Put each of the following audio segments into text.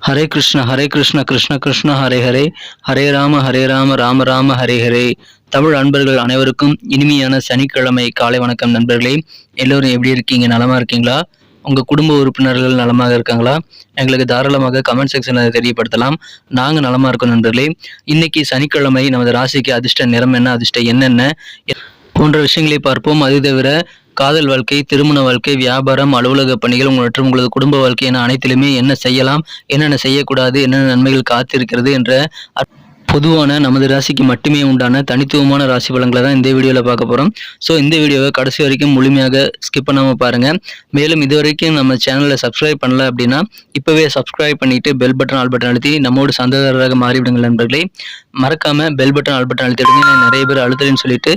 ஹரே கிருஷ்ண கிருஷ்ண கிருஷ்ண ஹரே ஹரே, ஹரே ராம ராம ராம ஹரே ஹரே. தமிழ் அன்பர்கள் அனைவருக்கும் இனிமையான சனிக்கிழமை காலை வணக்கம் நண்பர்களே. எல்லோரும் எப்படி இருக்கீங்க? நலமா இருக்கீங்களா? உங்க குடும்ப உறுப்பினர்கள் நலமாக இருக்காங்களா? எங்களுக்கு தாராளமாக கமெண்ட் செக்ஷன்ல தெரியப்படுத்தலாம். நாங்க நலமா இருக்கோம் நண்பர்களே. இன்னைக்கு சனிக்கிழமை, நமது ராசிக்கு அதிர்ஷ்ட நிறம் என்ன, அதிர்ஷ்டம் என்னென்ன போன்ற விஷயங்களை பார்ப்போம். அது தவிர காதல் வாழ்க்கை, திருமண வாழ்க்கை, வியாபாரம், அலுவலக பணிகள் மற்றும் உங்களது குடும்ப வாழ்க்கை என அனைத்திலுமே என்ன செய்யலாம், என்னென்ன செய்யக்கூடாது, என்னென்ன நன்மைகள் காத்திருக்கிறது என்ற பொதுவான நமது ராசிக்கு மட்டுமே உண்டான தனித்துவமான ராசி பலன்களை தான் இந்த வீடியோவில் பார்க்க போகிறோம். ஸோ இந்த வீடியோவை கடைசி வரைக்கும் முழுமையாக ஸ்கிப் பண்ணாமல் பாருங்கள். மேலும் இதுவரைக்கும் நம்ம சேனலை சப்ஸ்கிரைப் பண்ணல அப்படின்னா இப்போவே சப்ஸ்கிரைப் பண்ணிவிட்டு பெல் பட்டன் ஆல் பட்டன் அழுத்தி நம்மோடு சந்ததாரராக மாறிவிடுங்கள் நண்பர்களே. மறக்காமல் பெல் பட்டன் ஆல் பட்டன் அழுத்திடுங்க. நிறைய பேர் அழுத்தலைன்னு சொல்லிட்டு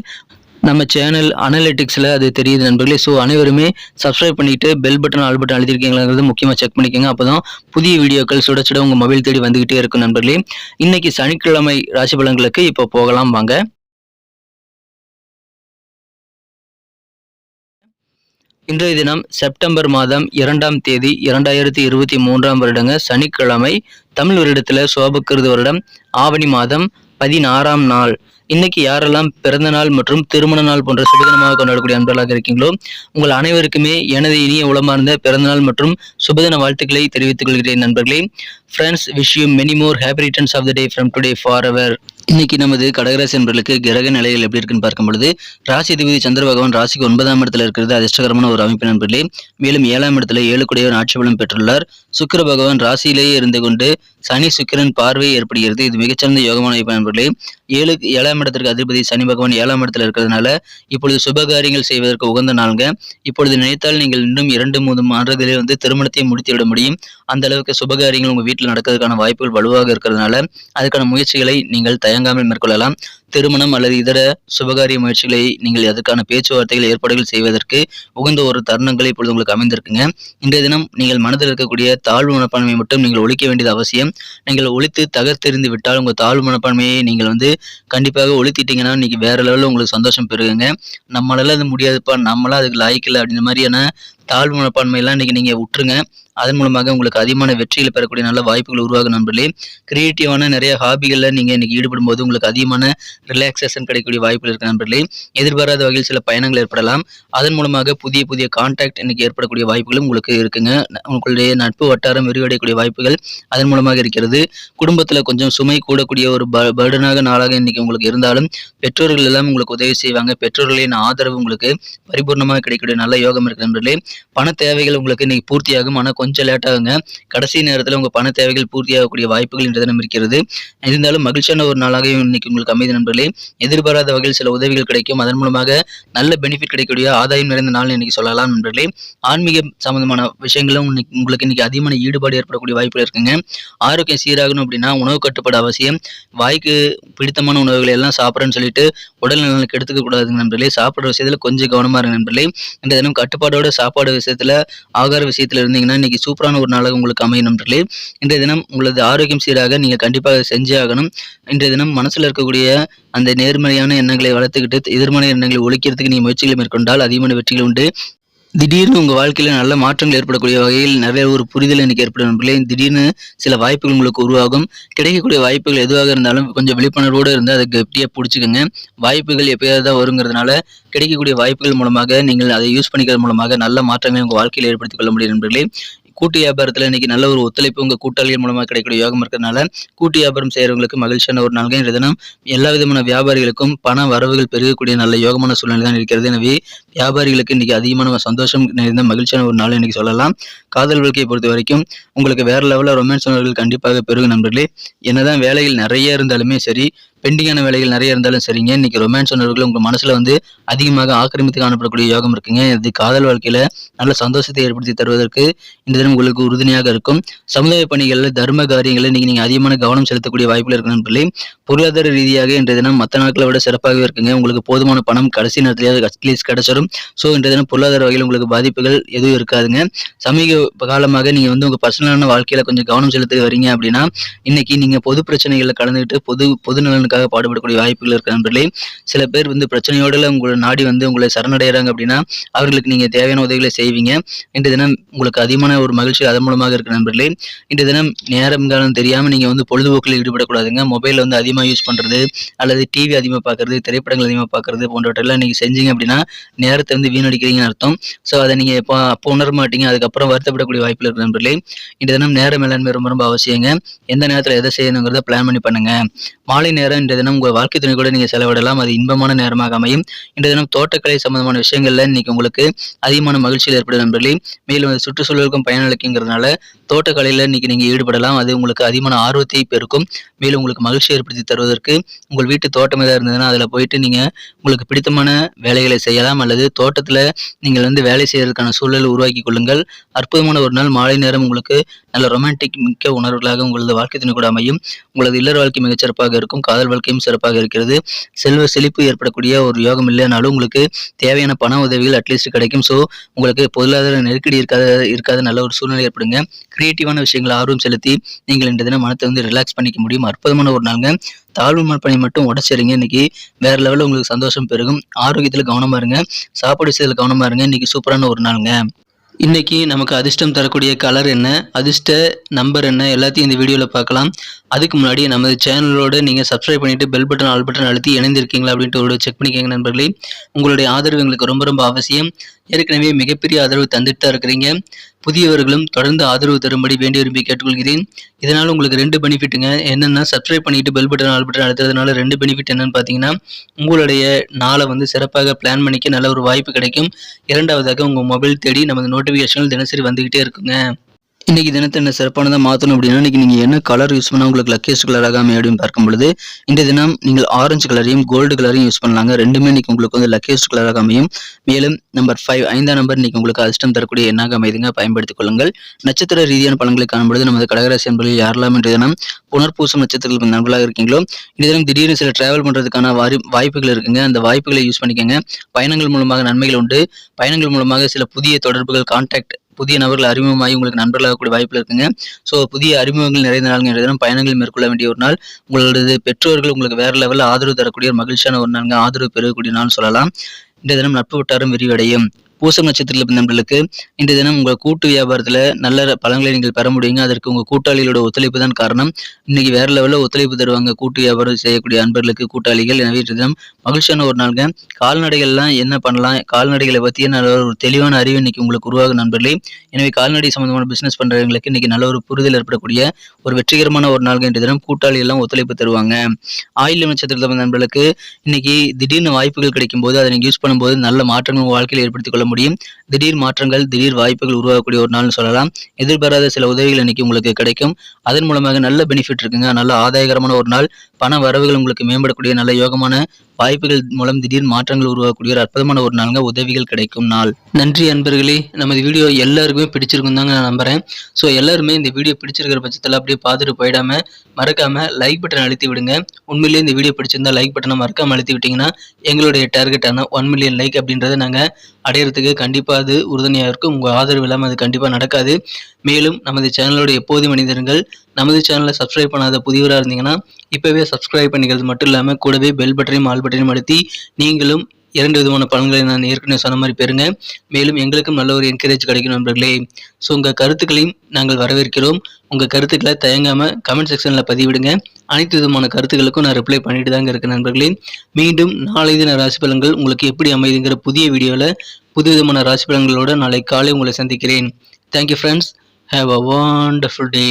நம்ம சேனல் அனலிட்டிக்ஸில் அது தெரியுது நண்பர்களே. ஸோ அனைவருமே சப்ஸ்கிரைப் பண்ணிவிட்டு பெல் பட்டன் ஆல் பட்டன் அழுத்திருக்கீங்கிறது முக்கியமாக செக் பண்ணிக்கோங்க. அப்போ தான் புதிய வீடியோக்கள் சுட சுட உங்கள் மொபைல் தேடி வந்துக்கிட்டே இருக்கும் நண்பர்களே. இன்னைக்கு சனிக்கிழமை ராசி பலன்களுக்கு இப்போ போகலாம் வாங்க. இன்றைய தினம் செப்டம்பர் மாதம் 2ஆம் தேதி 2023ஆம் வருடங்க சனிக்கிழமை. தமிழ் வருடத்தில் சோபக்கிருது வருடம் ஆவணி மாதம் 16ஆம் நாள். இன்னைக்கு யாரெல்லாம் பிறந்த நாள் மற்றும் திருமண நாள் போன்ற சுபதினமாக கொண்டாடக்கூடிய அன்பர்களாக இருக்கீங்களோ உங்கள் அனைவருக்குமே எனது இனிய உளமார்ந்த பிறந்தநாள் மற்றும் சுபதின வாழ்த்துக்களை தெரிவித்துக் கொள்கிறேன் நண்பர்களே. Friends, wish you many more happy returns of the day from today forever. இன்னைக்கு நமது கடகராசி என்பர்களுக்கு கிரக நிலைகள் எப்படி இருக்குன்னு பார்க்கும் பொழுது, ராசி அதிபதி சந்திர பகவான் ராசிக்கு 9ஆம் இடத்துல இருக்கிறது அதிர்ஷ்டகரமான ஒரு அமைப்பு நண்பர்களே. மேலும் 7ஆம் இடத்துல 7 கூடியவர் ஆட்சி பலம் பெற்றுள்ளார். சுக்கிர பகவான் ராசியிலேயே இருந்து கொண்டு சனி சுக்கிரன் பார்வை ஏற்படுகிறது. இது மிகச்சிறந்த யோகமான அமைப்பு நண்பர்களே. 7ஆம் இடத்திற்கு அதிபதி சனி பகவான் 7ஆம் இடத்துல இருக்கிறதுனால இப்பொழுது சுபகாரியங்கள் செய்வதற்கு உகந்த நாளுங்க. இப்பொழுது நினைத்தால் நீங்கள் இன்னும் 2-3 மாதத்திலே திருமணத்தை முடித்து விட முடியும். அந்த அளவுக்கு சுபகாரியங்கள் உங்க வீட்டில் நடக்கிறதுக்கான வாய்ப்புகள் வலுவாக இருக்கிறதுனால அதுக்கான முயற்சிகளை நீங்கள் தயங்காமல் மேற்கொள்ளலாம். திருமணம் அல்லது இதர சுபகாரிய முயற்சிகளை நீங்கள் அதற்கான பேச்சுவார்த்தைகள் ஏற்பாடுகள் செய்வதற்கு உகந்த ஒரு தருணங்களை இப்பொழுது உங்களுக்கு அமைந்திருக்குங்க. இன்றைய தினம் நீங்கள் மனதில் இருக்கக்கூடிய தாழ்வு மனப்பான்மை மட்டும் நீங்கள் ஒழிக்க வேண்டியது அவசியம். நீங்கள் ஒழித்து தகர்த்தெறிந்து விட்டால் உங்கள் தாழ்வு மனப்பான்மையை நீங்கள் கண்டிப்பாக ஒழித்திட்டீங்கன்னா இன்னைக்கு வேற லெவலில் உங்களுக்கு சந்தோஷம் பெறுங்க. நம்மளால அது முடியாதுப்பா, நம்மளாம் அதுக்கு லாய்க்கில்லை அப்படின்ற மாதிரியான தாழ்வு மனப்பான்மையெல்லாம் இன்னைக்கு நீங்கள் விட்டுருங்க. அதன் மூலமாக உங்களுக்கு அதிகமான வெற்றிகளை பெறக்கூடிய நல்ல வாய்ப்புகள் உருவாகும் நண்பர்களே. கிரியேட்டிவான நிறைய ஹாபிகளில் நீங்கள் இன்னைக்கு ஈடுபடும் போது உங்களுக்கு அதிகமான ரிலாக்ஸேஷன் கிடைக்கக்கூடிய வாய்ப்புகள் இருக்கு நண்பர்களே. எதிர்பாராத வகையில் சில பயணங்கள் ஏற்படலாம். அதன் மூலமாக புதிய புதிய கான்டாக்ட் இன்னைக்கு ஏற்படக்கூடிய வாய்ப்புகளும் உங்களுக்கு இருக்குங்க. உங்களுடைய நட்பு வட்டாரம் விரிவடையக்கூடிய வாய்ப்புகள் அதன் மூலமாக இருக்கிறது. குடும்பத்தில் கொஞ்சம் சுமை கூடக்கூடிய ஒரு பர்டனாக நாளாக இன்னைக்கு உங்களுக்கு இருந்தாலும் பெற்றோர்கள் எல்லாம் உங்களுக்கு உதவி செய்வாங்க. பெற்றோர்களின் ஆதரவு உங்களுக்கு பரிபூர்ணமாக கிடைக்கக்கூடிய நல்ல யோகம் இருக்கு நண்பர்களே. பண தேவைகள் உங்களுக்கு இன்னைக்கு பூர்த்தியாகும். ஆனால் கொஞ்சம் லேட் ஆகுங்க. கடைசி நேரத்தில் உங்கள் பண தேவைகள் பூர்த்தியாகக்கூடிய வாய்ப்புகள் இன்றைய தினம் இருக்கிறது. இருந்தாலும் மகிழ்ச்சியான ஒரு நாளாக இன்னைக்கு உங்களுக்கு அமைதி நண்பர்களே. எதிர்பாராத வகையில் சில உதவிகள் கிடைக்கும். அதன் மூலமாக நல்ல பெனிஃபிட் கிடைக்கக்கூடிய ஆதாயம் நிறைந்த நாள் இன்னைக்கு சொல்லலாம் நண்பர்களே. ஆன்மீக சம்பந்தமான விஷயங்களும் உங்களுக்கு இன்னைக்கு அதிகமான ஈடுபாடு ஏற்படக்கூடிய வாய்ப்புகள் இருக்குங்க. ஆரோக்கியம் சீராகணும் அப்படின்னா உணவு கட்டுப்பாடு அவசியம். வாய்க்கு பிடித்தமான உணவுகளை எல்லாம் சாப்பிட்றேன்னு சொல்லிட்டு உடல் நலனுக்கு எடுத்துக்க கூடாதுங்க நண்பர்களே. சாப்பிட்ற விஷயத்துல கொஞ்சம் கவனமா இருங்க நண்பர்களே. இந்த தினம் கட்டுப்பாடோட சாப்பாடு விஷயத்துல, ஆகார விஷயத்துல இருந்தீங்கன்னா இன்னைக்கு சூப்பரான ஒரு நாளாக உங்களுக்கு அமையும் நண்பர்களே. இன்றைய தினம் உங்களது ஆரோக்கியம் சீராக நீங்க கண்டிப்பாக செஞ்சே ஆகணும். இன்றைய தினம் மனசுல இருக்கக்கூடிய அந்த நேர்மறையான எண்ணங்களை வளர்த்துக்கிட்டு எதிர்மறை எண்ணங்களை ஒழிக்கிறதுக்கு நீங்க முயற்சிகளை மேற்கொண்டால் அதிகமான வெற்றிகள் உண்டு. திடீர்னு உங்கள் வாழ்க்கையில் நல்ல மாற்றங்கள் ஏற்படக்கூடிய வகையில் நிறைய ஒரு புரிதல் எனக்கு ஏற்படும் நண்பர்களே. திடீர்னு சில வாய்ப்புகள் உங்களுக்கு உருவாகும். கிடைக்கக்கூடிய வாய்ப்புகள் எதுவாக இருந்தாலும் கொஞ்சம் விழிப்புணர்வோடு இருந்து அதை கெட்டியாக பிடிச்சிக்கோங்க. வாய்ப்புகள் எப்பயாவது தான் வருங்கிறதுனால கிடைக்கக்கூடிய வாய்ப்புகள் மூலமாக நீங்கள் அதை யூஸ் பண்ணிக்கிறது மூலமாக நல்ல மாற்றங்களை உங்கள் வாழ்க்கையில் ஏற்படுத்திக் கொள்ள முடியும் நண்பர்களே. கூட்டு வியாபாரத்தில் இன்னைக்கு நல்ல ஒரு ஒத்துழைப்பு உங்கள் கூட்டாளிகள் மூலமாக கிடைக்கக்கூடிய யோகம் இருக்கிறதுனால கூட்டு வியாபாரம் செய்கிறவங்களுக்கு மகிழ்ச்சியான ஒரு நாள்கள். இன்றைய தினம் எல்லா விதமான வியாபாரிகளுக்கும் பண வரவுகள் பெருகக்கூடிய நல்ல யோகமான சூழ்நிலை தான் இருக்கிறது. எனவே வியாபாரிகளுக்கு இன்னைக்கு அதிகமான சந்தோஷம் நிறைந்த மகிழ்ச்சியான ஒரு நாள் இன்னைக்கு சொல்லலாம். காதல் வாழ்க்கையை பொறுத்த வரைக்கும் உங்களுக்கு வேற லெவலில் ரொமான்ஸ் உணர்வுகள் கண்டிப்பாக பெருகும் நண்பர்களே. என்னதான் வேலைகள் நிறைய இருந்தாலுமே சரி, பெண்டிங்கான வேலைகள் நிறைய இருந்தாலும் சரிங்க, இன்னைக்கு ரொமான்ஸ் உணர்வுகள் உங்கள் மனசுல அதிகமாக ஆக்கிரமித்து காணப்படக்கூடிய யோகம் இருக்குங்க. இது காதல் வாழ்க்கையில நல்ல சந்தோஷத்தை ஏற்படுத்தி தருவதற்கு இந்த தினம் உங்களுக்கு உறுதுணையாக இருக்கும். சமுதாய பணிகளில் தர்ம காரியங்களில் இன்னைக்கு நீங்க அதிகமான கவனம் செலுத்தக்கூடிய வாய்ப்புகள் இருக்கு நண்பர்களே. பொருளாதார ரீதியாக இன்றைய தினம் மற்ற நாட்களை விட சிறப்பாகவே இருக்குங்க. உங்களுக்கு போதுமான பணம் கடைசி நேரத்திலேயே அட்லீஸ்ட் கிடைச்சிடும். ஸோ இன்றைய தினம் பொருளாதார வகையில் உங்களுக்கு பாதிப்புகள் எதுவும் இருக்காதுங்க. சமீப காலமாக நீங்க உங்க பர்சனலான வாழ்க்கையில கொஞ்சம் கவனம் செலுத்தி வரீங்க அப்படின்னா இன்னைக்கு நீங்க பொது பிரச்சனைகளில் கலந்துக்கிட்டு பொது நலனுக்கு நலனுக்காக பாடுபடக்கூடிய வாய்ப்புகள் இருக்கு நண்பர்களே. சில பேர் பிரச்சனையோட உங்களை நாடி உங்களை சரணடைகிறாங்க அப்படின்னா அவர்களுக்கு நீங்க தேவையான உதவிகளை செய்வீங்க. இன்றைய தினம் உங்களுக்கு அதிகமான ஒரு மகிழ்ச்சி அதன் மூலமாக இருக்கு நண்பர்களே. இன்றைய தினம் நேரம் காலம் தெரியாம நீங்க பொழுதுபோக்கில் ஈடுபடக்கூடாதுங்க. மொபைல் அதிகமா யூஸ் பண்றது அல்லது டிவி அதிகமா பார்க்கறது, திரைப்படங்கள் அதிகமா பார்க்கறது போன்றவற்றெல்லாம் நீங்க செஞ்சீங்க அப்படின்னா நேரத்தை வீணடிக்கிறீங்கன்னு அர்த்தம். ஸோ அதை நீங்க அப்போ உணர மாட்டீங்க. அதுக்கப்புறம் வருத்தப்படக்கூடிய வாய்ப்புகள் இருக்கு நண்பர்களே. இன்றைய தினம் நேர மேலாண்மை ரொம்ப ரொம்ப அவசியங்க. எந்த நேரத்தில் எதை செய்யணுங்கிறத பிளான் பண்ணி பண்ணுங்க. மாலை நேரம் இன்றைய தினம் உங்கள் வாழ்க்கை துணை கூட நீங்க செலவிடலாம். அது இன்பமான நேரமாக அமையும். இன்றைய தினம் தோட்டக்கலை சம்பந்தமான விஷயங்கள்ல இன்னைக்கு உங்களுக்கு அதிகமான மகிழ்ச்சியில் ஏற்படும் நண்பர்களே. மேலும் அது சுற்றுச்சூழலுக்கும் பயனளிக்குங்கிறதுனால தோட்டக்கலையில இன்னைக்கு நீங்க ஈடுபடலாம். அது உங்களுக்கு அதிகமான ஆர்வத்தை பெருக்கும். மேலும் உங்களுக்கு மகிழ்ச்சி ஏற்படுத்தி தருவதற்கு உங்கள் வீட்டு தோட்டம் ஏதாவது இருந்ததுன்னா அதில் போயிட்டு நீங்க உங்களுக்கு பிடித்தமான வேலைகளை செய்யலாம். அல்லது தோட்டத்தில் நீங்கள் வேலை செய்யறதுக்கான சூழலை உருவாக்கி கொள்ளுங்கள். அற்புதமான ஒரு நாள் மாலை நேரம் உங்களுக்கு நல்ல ரொமான்டிக் மிக்க உணர்வுகளாக உங்களது வாழ்க்கை துணை கூட அமையும். உங்களது இல்லற வாழ்க்கை மிகச்சிறப்பாக இருக்கும். காதல் வாழ்க்கையும் சிறப்பாக இருக்கிறது. செல்வ செழிப்பு ஏற்படக்கூடிய ஒரு யோகம் இல்லைனாலும் உங்களுக்கு தேவையான பண உதவிகள் அட்லீஸ்ட் கிடைக்கும். ஸோ உங்களுக்கு பொருளாதார நெருக்கடி இருக்காத நல்ல ஒரு சூழ்நிலை ஏற்படுங்க. கிரியேட்டிவான விஷயங்களை ஆர்வம் செலுத்தி நீங்கள் இந்த தினம் மனத்தை ரிலாக்ஸ் பண்ணிக்க முடியும். அற்புதமான ஒரு நாளுங்க. தாழ்வு மனப்பான்மை மட்டும் உடச்சிருங்க. இன்னைக்கு வேற லெவலில் உங்களுக்கு சந்தோஷம் பெருகும். ஆரோக்கியத்துல கவனமா இருங்க. சாப்பாடு விஷயத்துல கவனமா இருங்க. இன்னைக்கு சூப்பரான ஒரு நாளுங்க. இன்னைக்கு நமக்கு அதிர்ஷ்டம் தரக்கூடிய கலர் என்ன, அதிர்ஷ்ட நம்பர் என்ன, எல்லாத்தையும் இந்த வீடியோவில் பார்க்கலாம். அதுக்கு முன்னாடி நமது சேனலோட நீங்கள் சப்ஸ்கிரைப் பண்ணிட்டு பெல் பட்டன் ஆல் பட்டன் அழுத்தி இணைந்திருக்கீங்களா அப்படின்ட்டு ஒரு செக் பண்ணிக்கோங்க நண்பர்களே. உங்களுடைய ஆதரவு எங்களுக்கு ரொம்ப ரொம்ப அவசியம். ஏற்கனவே மிகப்பெரிய ஆதரவு தந்துட்டு தான் இருக்கிறீங்க. புதியவர்களும் தொடர்ந்து ஆதரவு தரும்படி வேண்டி விரும்பி கேட்டுக்கொள்கிறேன். இதனால உங்களுக்கு 2 பெனிஃபிட்டுங்க. என்னென்னா சப்ஸ்கிரைப் பண்ணிட்டு பெல் பட்டன் ஆல் பட்டன் அழுத்துறதுனால 2 பெனிஃபிட் என்னன்னு பார்த்தீங்கன்னா உங்களுடைய நாளை சிறப்பாக பிளான் பண்ணிக்க நல்ல ஒரு வாய்ப்பு கிடைக்கும். இரண்டாவதாக உங்கள் மொபைல் தேடி நமது நோட்டிஃபிகேஷன்கள் தினசரி வந்துகிட்டே இருக்குங்க. இன்னைக்கு தினத்தை என்ன சிறப்பானதாக மாற்றணும் அப்படின்னா இன்னைக்கு நீங்கள் என்ன கலர் யூஸ் பண்ணால் உங்களுக்கு லக்கியஸ்ட் கலராக அமையும் அப்படின்னு பார்க்கும் பொழுது இந்த தினம் நீங்கள் ஆரஞ்சு கலரையும் கோல்டு கலரையும் யூஸ் பண்ணலாங்க. ரெண்டுமே இன்னைக்கு உங்களுக்கு லக்கியஸ்ட் கலராக அமையும். மேலும் நம்பர் 5 5ஆம் நம்பர் இன்னைக்கு உங்களுக்கு அதிர்ஷ்டம் தரக்கூடிய எண்ணாக அமைதுங்க. பயன்படுத்திக் கொள்ளுங்கள். நட்சத்திர ரீதியான பலன்களை காணும்பொழுது நமது கடகராசி என்பதில் யாரெல்லாம் இன்றைய தினம் புனர்பூசம் நட்சத்திரத்தில் நண்பர்களாக இருக்கீங்களோ இந்த தினம் திடீர்னு சில டிராவல் பண்ணுறதுக்கான வாய்ப்புகள் இருக்குங்க. அந்த வாய்ப்புகளை யூஸ் பண்ணிக்கோங்க. பயணங்கள் மூலமாக நன்மைகள் உண்டு. பயணங்கள் மூலமாக சில புதிய தொடர்புகள் கான்டாக்ட் புதிய நபர்கள் அறிமுகமாகி உங்களுக்கு நண்பர்களாகக்கூடிய வாய்ப்புகள் இருக்குங்க. ஸோ புதிய அறிமுகங்கள் நிறைந்த நாள் என்ற தினம் பயணங்கள் மேற்கொள்ள வேண்டிய ஒரு நாள். உங்களது பெற்றோர்கள் உங்களுக்கு வேற லெவலில் ஆதரவு தரக்கூடிய ஒரு மகிழ்ச்சியான ஒரு நாளுங்க. ஆதரவு பெறக்கூடிய நாள் சொல்லலாம். இந்த தினம் நட்பு வட்டாரம் விரிவடையும். பூசம் நட்சத்திரத்தில் நண்பர்களுக்கு இன்றைய தினம் உங்கள் கூட்டு வியாபாரத்தில் நல்ல பலன்களை நீங்கள் பெற முடியுங்க. அதற்கு உங்கள் கூட்டாளிகளோட ஒத்துழைப்பு தான் காரணம். இன்னைக்கு வேற லெவலில் ஒத்துழைப்பு தருவாங்க கூட்டு வியாபாரம் செய்யக்கூடிய அன்பர்களுக்கு கூட்டாளிகள். எனவே இன்றைய தினம் மகிழ்ச்சியான ஒரு நாளுங்க. கால்நடைகள்லாம் என்ன பண்ணலாம், கால்நடைகளை பற்றிய நல்ல ஒரு தெளிவான அறிவு இன்னைக்கு உங்களுக்கு உருவாகும் நண்பர்களே. எனவே கால்நடை சம்பந்தமான பிசினஸ் பண்றவங்களுக்கு இன்னைக்கு நல்ல ஒரு புரிதல் ஏற்படக்கூடிய ஒரு வெற்றிகரமான ஒரு நாளுங்க. இன்றைய தினம் கூட்டாளி எல்லாம் ஒத்துழைப்பு தருவாங்க. ஆயில்யம் நட்சத்திரத்தில் நண்பர்களுக்கு இன்னைக்கு திடீர்னு வாய்ப்புகள் கிடைக்கும் போது அதை நீங்கள் யூஸ் பண்ணும்போது நல்ல மாற்றங்கள் வாழ்க்கையில் ஏற்படுத்திக் கொள்ள முடியும். திடீர் மாற்றங்கள் திடீர் வாய்ப்புகள் உருவாகக்கூடிய ஒரு நாள்னு சொல்லலாம். எதிர்பாராத சில உதவிகள் இன்னைக்கு உங்களுக்கு கிடைக்கும். அதன் மூலமாக நல்ல பெனிஃபிட் இருக்குங்க. நல்ல ஆதாயகரமான ஒரு நாள். பண வரவுகள் உங்களுக்கு மேம்படக்கூடிய நல்ல யோகமான வாய்ப்புகள் மூலம் திடீர் மாற்றங்கள் உருவாகக்கூடிய ஒரு அற்புதமான ஒரு நாளுங்க. உதவிகள் கிடைக்கும் நாள். நன்றி அன்பர்களே. நமது வீடியோ எல்லாருக்குமே பிடிச்சிருக்கும் தாங்க நான் நம்புறேன். ஸோ எல்லாருமே இந்த வீடியோ பிடிச்சிருக்கிற பட்சத்தில் அப்படியே பார்த்துட்டு போயிடாம மறக்காம லைக் பட்டன் அழுத்தி விடுங்க. உண்மையிலேயே இந்த வீடியோ பிடிச்சிருந்தா லைக் பட்டனை மறக்காம அழுத்தி விட்டீங்கன்னா எங்களுடைய டார்கெட்டான 1 மில்லியன் லைக் அப்படின்றத நாங்கள் அடையிறதுக்கு கண்டிப்பாக அது உறுதுணையாக இருக்கும். உங்கள் ஆதரவு இல்லாமல் அது கண்டிப்பாக நடக்காது. மேலும் நமது சேனலோட எப்போது மனிதர்கள் நமது சேனலை சப்ஸ்கிரைப் பண்ணாத புதியவராக இருந்தீங்கன்னா இப்போவே சப்ஸ்கிரைப் பண்ணிக்கிறது மட்டும் இல்லாமல் கூடவே பெல் பட்டனையும் ஆல் பட்டனையும் அழுத்தி நீங்களும் 2 விதமான பலன்களை நான் ஏற்கனவே சொன்ன மாதிரி பெறுங்க. மேலும் எங்களுக்கும் நல்ல ஒரு என்கரேஜ் கிடைக்கும் நண்பர்களே. ஸோ உங்கள் கருத்துக்களையும் நாங்கள் வரவேற்கிறோம். உங்கள் கருத்துக்களை தயங்காமல் கமெண்ட் செக்ஷனில் பதிவிடுங்க. அனைத்து விதமான கருத்துக்களுக்கும் நான் ரிப்ளை பண்ணிட்டு தாங்க இருக்கேன் நண்பர்களே. மீண்டும் நாளை தின ராசி பலன்கள் உங்களுக்கு எப்படி அமைதுங்கிற புதிய வீடியோவில் புது விதமான ராசி பலன்களோட நாளை காலை உங்களை சந்திக்கிறேன். Thank you friends. Have a wonderful day.